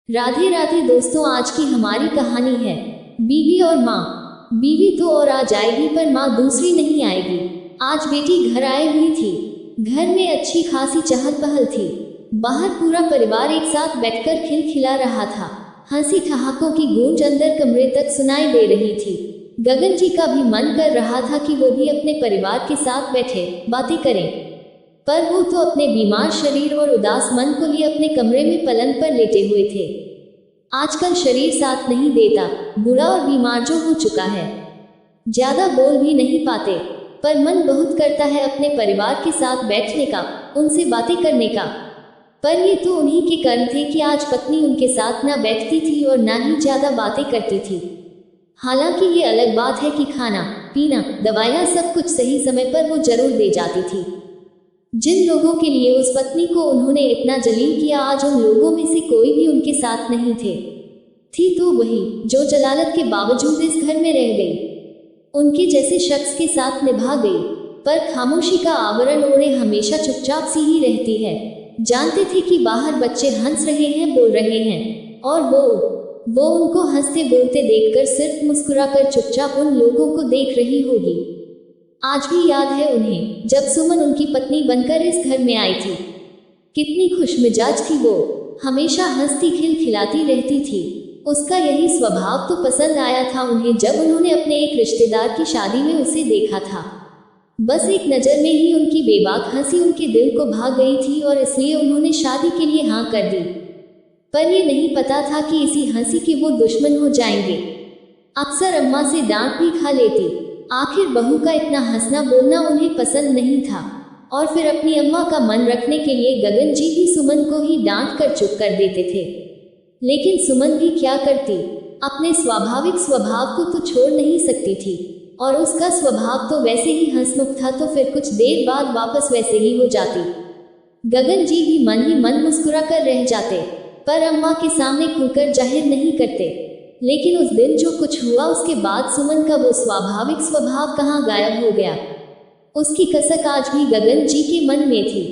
राधे राधे दोस्तों, आज की हमारी कहानी है बीवी और माँ। बीवी तो और आ जाएगी पर माँ दूसरी नहीं आएगी। आज बेटी घर आई हुई थी। घर में अच्छी खासी चहल पहल थी। बाहर पूरा परिवार एक साथ बैठकर खिलखिला रहा था। हंसी ठहाकों की गूंज अंदर कमरे तक सुनाई दे रही थी। गगन जी का भी मन कर रहा था कि वो भी अपने परिवार के साथ बैठे बातें करें, पर वो तो अपने बीमार शरीर और उदास मन को लिए अपने कमरे में पलंग पर लेटे हुए थे। आजकल शरीर साथ नहीं देता, बूढ़ा और बीमार जो हो चुका है। ज्यादा बोल भी नहीं पाते, पर मन बहुत करता है अपने परिवार के साथ बैठने का, उनसे बातें करने का। पर ये तो उन्हीं के कर्म थे कि आज पत्नी उनके साथ ना बैठती थी और ना ही ज्यादा बातें करती थी। हालांकि ये अलग बात है कि खाना पीना दवाइयाँ सब कुछ सही समय पर वो जरूर दे जाती थी। जिन लोगों के लिए उस पत्नी को उन्होंने इतना जलील किया, आज उन लोगों में से कोई भी उनके साथ नहीं थे। थी तो वही जो जलालत के बावजूद इस घर में रह गई, उनके जैसे शख्स के साथ निभा गई, पर खामोशी का आवरण ओढ़े हमेशा चुपचाप सी ही रहती है। जानते थे कि बाहर बच्चे हंस रहे हैं, बोल रहे हैं, और वो उनको हंसते बोलते देखकर सिर्फ मुस्कुराकर चुपचाप उन लोगों को देख रही होगी। आज भी याद है उन्हें जब सुमन उनकी पत्नी बनकर इस घर में आई थी। कितनी खुशमिजाज थी वो, हमेशा हंसती खिलखिलाती रहती थी। उसका यही स्वभाव तो पसंद आया था उन्हें जब उन्होंने अपने एक रिश्तेदार की शादी में उसे देखा था। बस एक नज़र में ही उनकी बेबाक हंसी उनके दिल को भा गई थी और इसलिए उन्होंने शादी के लिए हाँ कर दी। पर ये नहीं पता था कि इसी हंसी के वो दुश्मन हो जाएंगे। अक्सर अम्मा से डांट भी खा लेती। आखिर बहू का इतना हंसना बोलना उन्हें पसंद नहीं था, और फिर अपनी अम्मा का मन रखने के लिए गगन जी भी सुमन को ही डांट कर चुप कर देते थे। लेकिन सुमन भी क्या करती, अपने स्वाभाविक स्वभाव को तो छोड़ नहीं सकती थी, और उसका स्वभाव तो वैसे ही हंसमुख था, तो फिर कुछ देर बाद वापस वैसे ही हो जाती। गगन जी भी मन ही मन मुस्कुरा कर रह जाते, पर अम्मा के सामने खुलकर जाहिर नहीं करते। लेकिन उस दिन जो कुछ हुआ उसके बाद सुमन का वो स्वाभाविक स्वभाव कहाँ गायब हो गया। उसकी कसक आज भी गगन जी के मन में थी।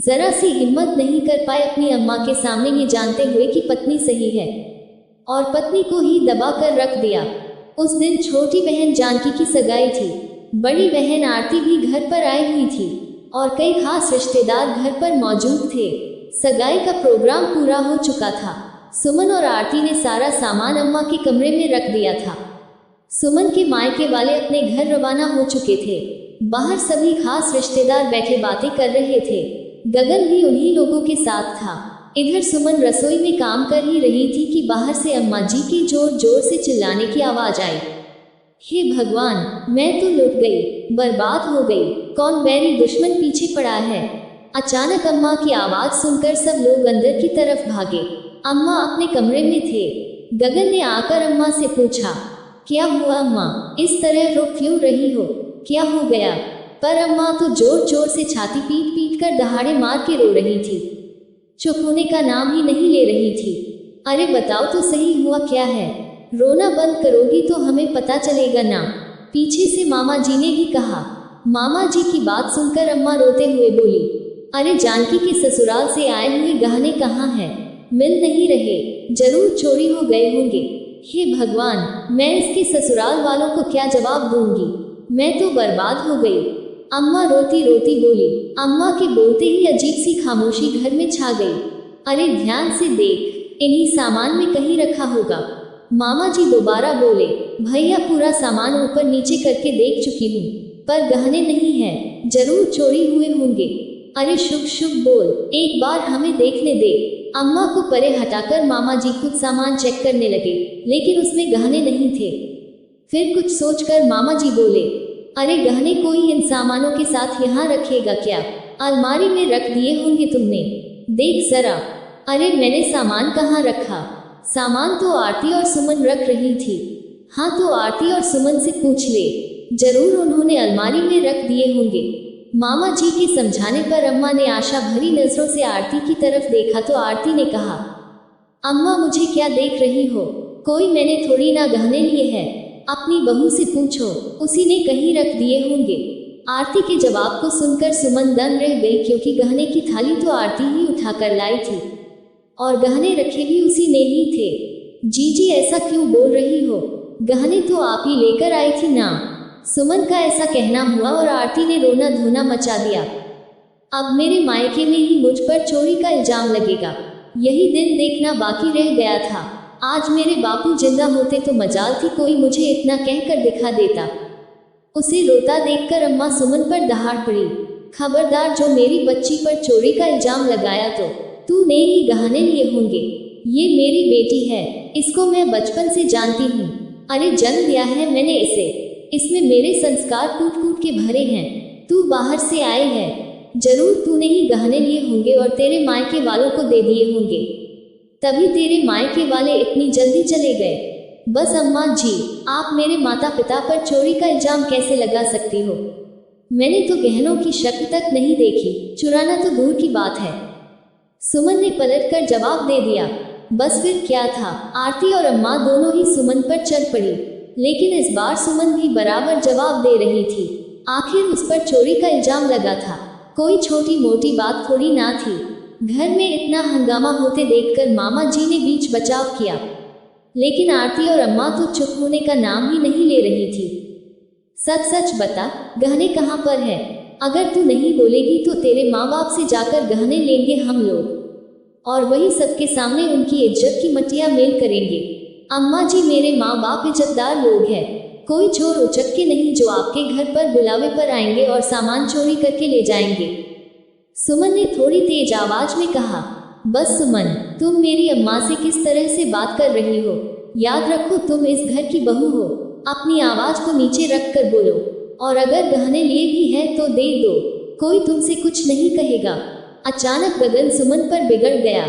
जरा सी हिम्मत नहीं कर पाए अपनी अम्मा के सामने ये जानते हुए कि पत्नी सही है, और पत्नी को ही दबा कर रख दिया। उस दिन छोटी बहन जानकी की सगाई थी। बड़ी बहन आरती भी घर पर आई हुई थी और कई खास रिश्तेदार घर पर मौजूद थे। सगाई का प्रोग्राम पूरा हो चुका था। सुमन और आरती ने सारा सामान अम्मा के कमरे में रख दिया था। सुमन के मायके वाले अपने घर रवाना हो चुके थे। बाहर सभी खास रिश्तेदार बैठे बातें कर रहे थे। गगन भी उन्हीं लोगों के साथ था। इधर सुमन रसोई में काम कर ही रही थी कि बाहर से अम्मा जी की जोर जोर से चिल्लाने की आवाज आई। हे भगवान, मैं तो लुट गई, बर्बाद हो गई, कौन बैरी दुश्मन पीछे पड़ा है। अचानक अम्मा की आवाज सुनकर सब लोग अंदर की तरफ भागे। अम्मा अपने कमरे में थे। गगन ने आकर अम्मा से पूछा, क्या हुआ अम्मा, इस तरह रो क्यों रही हो, क्या हो गया। पर अम्मा तो जोर जोर से छाती पीट पीट कर दहाड़े मार के रो रही थी, चुप होने का नाम ही नहीं ले रही थी। अरे बताओ तो सही, हुआ क्या है। रोना बंद करोगी तो हमें पता चलेगा ना, पीछे से मामा जी ने भी कहा। मामा जी की बात सुनकर अम्मा रोते हुए बोली, अरे जानकी के ससुराल से आए हुए गहने कहाँ हैं, मिल नहीं रहे, जरूर चोरी हो गए होंगे। हे भगवान, मैं इसके ससुराल वालों को क्या जवाब दूंगी, मैं तो बर्बाद हो गई। अम्मा रोती रोती बोली। अम्मा के बोलते ही अजीब सी खामोशी घर में छा गई। अरे ध्यान से देख, इन्हीं सामान में कहीं रखा होगा। मामा जी दोबारा बोले, भैया पूरा सामान ऊपर नीचे करके देख चुकी हूँ, पर गहने नहीं हैं, जरूर चोरी हुए होंगे। अरे शुभ शुभ बोल, एक बार हमें देखने दे। अम्मा को परे हटाकर मामा जी खुद सामान चेक करने लगे, लेकिन उसमें गहने नहीं थे। फिर कुछ सोचकर मामा जी बोले, अरे गहने कोई इन सामानों के साथ यहाँ रखेगा क्या, अलमारी में रख दिए होंगे तुमने, देख जरा। अरे मैंने सामान कहाँ रखा, सामान तो आरती और सुमन रख रही थी। हाँ तो आरती और सुमन से पूछ ले, जरूर उन्होंने अलमारी में रख दिए होंगे। मामा जी के समझाने पर अम्मा ने आशा भरी नजरों से आरती की तरफ देखा तो आरती ने कहा, अम्मा मुझे क्या देख रही हो, कोई मैंने थोड़ी ना गहने लिए हैं, अपनी बहू से पूछो, उसी ने कहीं रख दिए होंगे। आरती के जवाब को सुनकर सुमन दंग रह गई, क्योंकि गहने की थाली तो आरती ही उठाकर लाई थी। और गहने रखे भी उसी ने ही थे। जीजी ऐसा क्यों बोल रही हो? गहने तो आप ही लेकर आई थी ना। सुमन का ऐसा कहना हुआ और आरती ने रोना धोना मचा दिया। अब मेरे मायके में ही मुझ पर चोरी का इल्जाम लगेगा, यही दिन देखना बाकी रह गया था। आज मेरे बापू जिंदा होते तो मजाल थी कोई मुझे इतना कहकर दिखा देता। उसे रोता देखकर अम्मा सुमन पर दहाड़ पड़ी। खबरदार, जो मेरी बच्ची पर चोरी का इल्जाम लगाया तो तूने ही गहने लिए होंगे। ये मेरी बेटी है, इसको मैं बचपन से जानती हूँ। अरे जन्म दिया है मैंने इसे, इसमें मेरे संस्कार कूट कूट के भरे हैं। तू बाहर से आए है, जरूर तूने ही गहने लिए होंगे और तेरे मायके वालों को दे दिए होंगे, तभी तेरे मायके वाले इतनी जल्दी चले गए। बस अम्मा जी, आप मेरे माता पिता पर चोरी का इल्जाम कैसे लगा सकती हो? मैंने तो गहनों की शक्ल तक नहीं देखी, चुराना तो दूर की बात है। सुमन ने पलटकर जवाब दे दिया। बस फिर क्या था, आरती और अम्मा दोनों ही सुमन पर चढ़ पड़ी, लेकिन इस बार सुमन भी बराबर जवाब दे रही थी। आखिर उस पर चोरी का इल्जाम लगा था, कोई छोटी मोटी बात थोड़ी ना थी। घर में इतना हंगामा होते देखकर मामा जी ने बीच बचाव किया, लेकिन आरती और अम्मा तो चुप होने का नाम ही नहीं ले रही थी। सच सच बता, गहने कहाँ पर है? अगर तू नहीं बोलेगी तो तेरे माँ बाप से जाकर गहने लेंगे हम लोग, और वही सबके सामने उनकी इज्जत की मटिया मेल करेंगे। अम्मा जी, मेरे माँ बाप इज्जतदार लोग हैं, कोई चोर उचक्के नहीं जो आपके घर पर बुलावे पर आएंगे और सामान चोरी करके ले जाएंगे। सुमन ने थोड़ी तेज आवाज में कहा। बस सुमन, तुम मेरी अम्मा से किस तरह से बात कर रही हो? याद रखो तुम इस घर की बहू हो, अपनी आवाज को नीचे रख कर बोलो, और अगर गहने लिए भी है तो दे दो, कोई तुमसे कुछ नहीं कहेगा। अचानक गगन सुमन पर बिगड़ गया।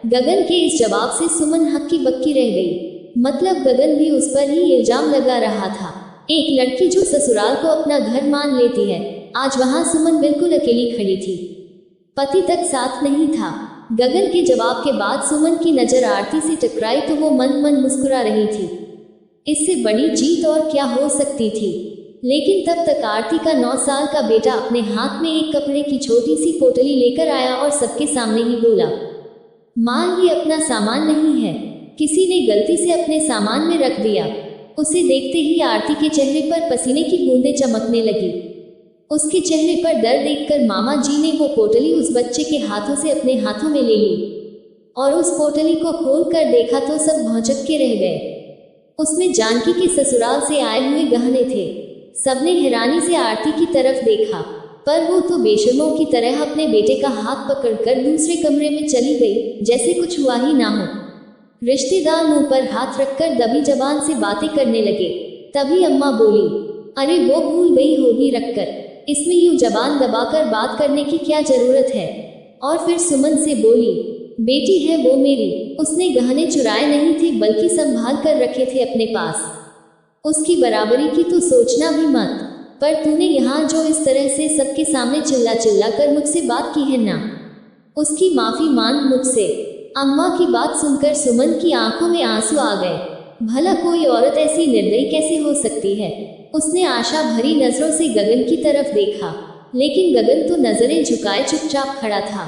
गगन के इस जवाब से सुमन हक्की बक्की रह गई। मतलब गगन भी उस पर ही इल्जाम लगा रहा था। एक लड़की जो ससुराल को अपना घर मान लेती है, आज वहां सुमन बिल्कुल अकेली खड़ी थी, पति तक साथ नहीं था। गगन के जवाब के बाद सुमन की नजर आरती से टकराई तो वो मन मन मुस्कुरा रही थी। इससे बड़ी जीत और क्या हो सकती थी? लेकिन तब तक आरती का 9 साल का बेटा अपने हाथ में एक कपड़े की छोटी सी पोटली लेकर आया और सबके सामने ही बोला, मां, ये अपना सामान नहीं है, किसी ने गलती से अपने सामान में रख दिया। उसे देखते ही आरती के चेहरे पर पसीने की बूंदें चमकने लगी। उसके चेहरे पर डर देखकर मामा जी ने वो पोटली उस बच्चे के हाथों से अपने हाथों में ले ली और उस पोटली को खोल कर देखा तो सब भौचक के रह गए। उसमें जानकी के ससुराल से आए हुए गहने थे। सबने हैरानी से आरती की तरफ देखा, पर वो तो बेशर्मों की तरह अपने बेटे का हाथ पकड़कर दूसरे कमरे में चली गई, जैसे कुछ हुआ ही ना हो। रिश्तेदार मुंह पर हाथ रखकर दबी जबान से बातें करने लगे। तभी अम्मा बोली, अरे वो भूल गई होगी रखकर, इसमें यूं जबान दबाकर बात करने की क्या जरूरत है? और फिर सुमन से बोली, बेटी है वो मेरी, उसने गहने चुराए नहीं थे बल्कि संभाल कर रखे थे अपने पास। उसकी बराबरी की तो सोचना भी मत। पर तूने यहाँ जो इस तरह से सबके सामने चिल्ला चिल्ला कर मुझसे बात की है ना, उसकी माफी मांग मुझसे। अम्मा की बात सुनकर सुमन की आंखों में आंसू आ गए। भला कोई औरत ऐसी निर्दयी कैसे हो सकती है? उसने आशा भरी नजरों से गगन की तरफ देखा, लेकिन गगन तो नजरें झुकाए चुपचाप खड़ा था।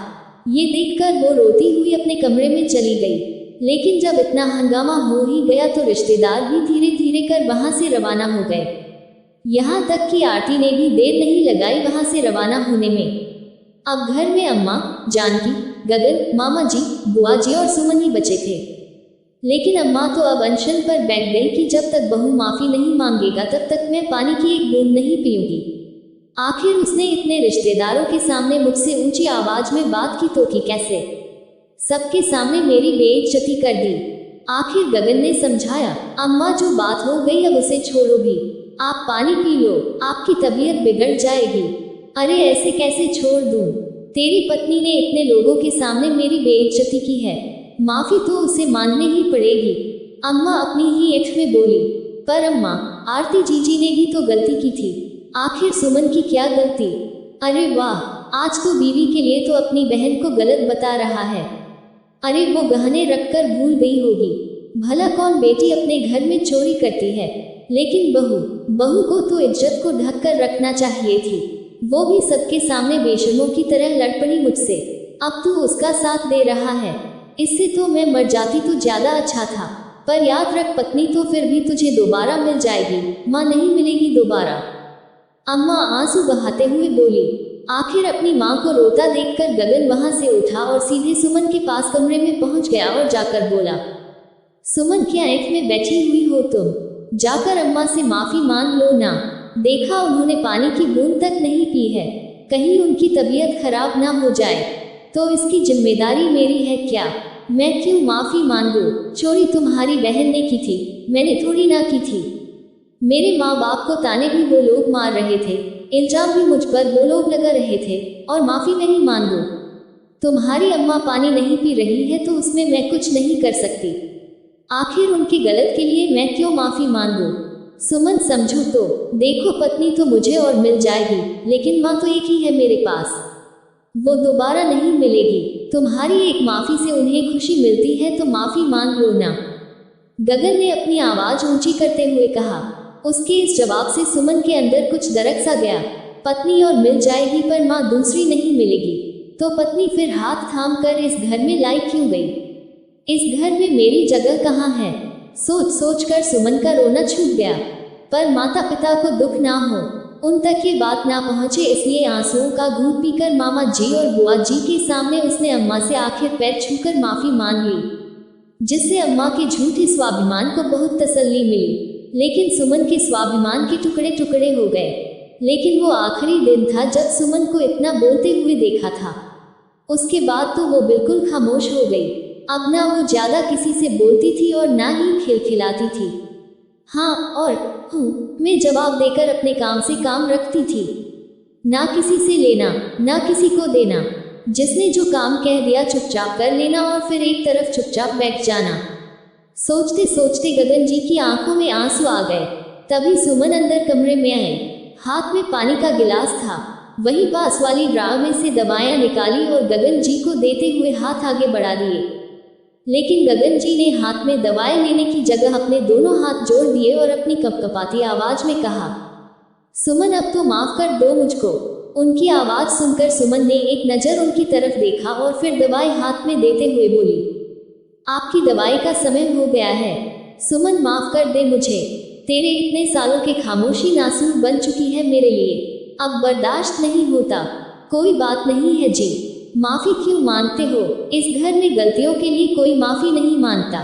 ये देखकर वो रोती हुई अपने कमरे में चली गई। लेकिन जब इतना हंगामा हो ही गया तो रिश्तेदार भी धीरे धीरे कर वहां से रवाना हो गए। यहाँ तक कि आरती ने भी देर नहीं लगाई वहां से रवाना होने में। अब घर में अम्मा, जानकी, गगन, मामा जी, बुआ जी और सुमन ही बचे थे। लेकिन अम्मा तो अब अनशन पर बैठ गई कि जब तक बहू माफी नहीं मांगेगा तब तक मैं पानी की एक बूंद नहीं पीऊंगी। आखिर उसने इतने रिश्तेदारों के सामने मुझसे ऊंची आवाज में बात की तो की कैसे? सबके सामने मेरी बेइज्जती कर दी। आखिर गगन ने समझाया, अम्मा जो बात हो गई अब उसे छोड़ो भी, आप पानी पी लो, आपकी तबीयत बिगड़ जाएगी। अरे ऐसे कैसे छोड़ दूं? तेरी पत्नी ने इतने लोगों के सामने मेरी बेइज्जती की है, माफी तो उसे मांगनी ही पड़ेगी। अम्मा अपनी ही एक्ट में बोली, पर अम्मा, आरती जीजी ने भी तो गलती की थी, आखिर सुमन की क्या गलती? अरे वाह, आज तो बीवी के लिए तो अपनी बहन को गलत बता रहा है। अरे वो गहने रखकर भूल गई होगी। भला कौन बेटी अपने घर में चोरी करती है? लेकिन बहू को तो इज्जत को ढक कर रखना चाहिए थी। वो भी सबके सामने बेशर्मों की तरह लड़ पड़ी मुझसे। अब तू उसका साथ दे रहा है, इससे तो मैं मर जाती तो ज्यादा अच्छा था। पर याद रख पत्नी तो फिर भी तुझे दोबारा मिल जाएगी, माँ नहीं मिलेगी दोबारा। अम्मा आंसू बहाते हुए बोली। आखिर अपनी माँ को रोता देखकर गगन वहां से उठा और सीधे सुमन के पास कमरे में पहुंच गया और जाकर बोला, सुमन क्या आंख में बैठी हुई हो तुम? जाकर अम्मा से माफी मांग लो ना। देखा उन्होंने पानी की बूंद तक नहीं पी है, कहीं उनकी तबीयत खराब ना हो जाए तो इसकी जिम्मेदारी मेरी है क्या? मैं क्यों माफी मांगू? चोरी तुम्हारी बहन ने की थी, मैंने थोड़ी ना की थी। मेरे माँ बाप को ताने भी वो लोग मार रहे थे, इल्जाम भी मुझ पर वो लोग लगा रहे थे, और माफी नहीं मांगू? तुम्हारी अम्मा पानी नहीं पी रही है तो उसमें मैं कुछ नहीं कर सकती। आखिर उनकी गलत के लिए मैं क्यों माफी मांगू? सुमन समझो तो, देखो पत्नी तो मुझे और मिल जाएगी, लेकिन माँ तो एक ही है मेरे पास, वो दोबारा नहीं मिलेगी। तुम्हारी एक माफी से उन्हें खुशी मिलती है तो माफी मांग लो ना। गगन ने अपनी आवाज ऊंची करते हुए कहा। उसके इस जवाब से सुमन के अंदर कुछ दरक सा गया। पत्नी और मिल जाएगी पर माँ दूसरी नहीं मिलेगी, तो पत्नी फिर हाथ थाम कर इस घर में लाई क्यों गई? इस घर में मेरी जगह कहाँ है? सोच सोच कर सुमन का रोना छूट गया। पर माता पिता को दुख ना हो, उन तक ये बात ना पहुंचे, इसलिए आंसुओं का घूंट पीकर मामा जी और बुआ जी के सामने उसने अम्मा से आखिर पैर छूकर माफी मांग ली, जिससे अम्मा के झूठे स्वाभिमान को बहुत तसल्ली मिली। लेकिन सुमन के स्वाभिमान के टुकड़े टुकड़े हो गए। लेकिन वो आखिरी दिन था जब सुमन को इतना बोलते हुए देखा था। उसके बाद तो वो बिल्कुल खामोश हो गई। अब ना वो ज्यादा किसी से बोलती थी और ना ही खिलखिलाती थी। हाँ और मैं जवाब देकर अपने काम से काम रखती थी, ना किसी से लेना ना किसी को देना। जिसने जो काम कह दिया चुपचाप कर लेना और फिर एक तरफ चुपचाप बैठ जाना। सोचते सोचते गगन जी की आंखों में आंसू आ गए। तभी सुमन अंदर कमरे में आई। हाथ में पानी का गिलास था, वही पास वाली ड्रा में से दवाएं निकाली और गगन जी को देते हुए हाथ आगे बढ़ा दिए। लेकिन गगन जी ने हाथ में दवाएं लेने की जगह अपने दोनों हाथ जोड़ दिए और अपनी कपकपाती आवाज में कहा, सुमन अब तो माफ कर दो मुझको। उनकी आवाज सुनकर सुमन ने एक नजर उनकी तरफ देखा और फिर दवाई हाथ में देते हुए बोली, आपकी दवाई का समय हो गया है। सुमन माफ कर दे मुझे, तेरे इतने सालों के खामोशी नासूर बन चुकी है मेरे लिए, अब बर्दाश्त नहीं होता। कोई बात नहीं है जी, माफी क्यों मांगते हो? इस घर में गलतियों के लिए कोई माफी नहीं मांगता,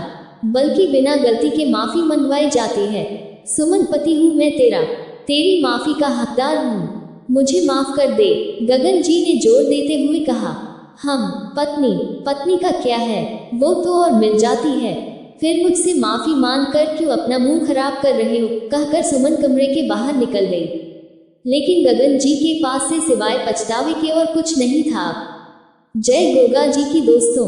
बल्कि बिना गलती के माफी मंगवाई जाती है। सुमन पति हूँ मैं तेरा, तेरी माफी का हकदार हूँ, मुझे माफ कर दे। गगन जी ने जोर देते हुए कहा। हम पत्नी का क्या है, वो तो और मिल जाती है, फिर मुझसे माफी मांग कर क्यों अपना मुंह खराब कर रहे हो? कहकर सुमन कमरे के बाहर निकल गई। लेकिन गगन जी के पास से सिवाय पछतावे के और कुछ नहीं था। जय गोगा जी की दोस्तों।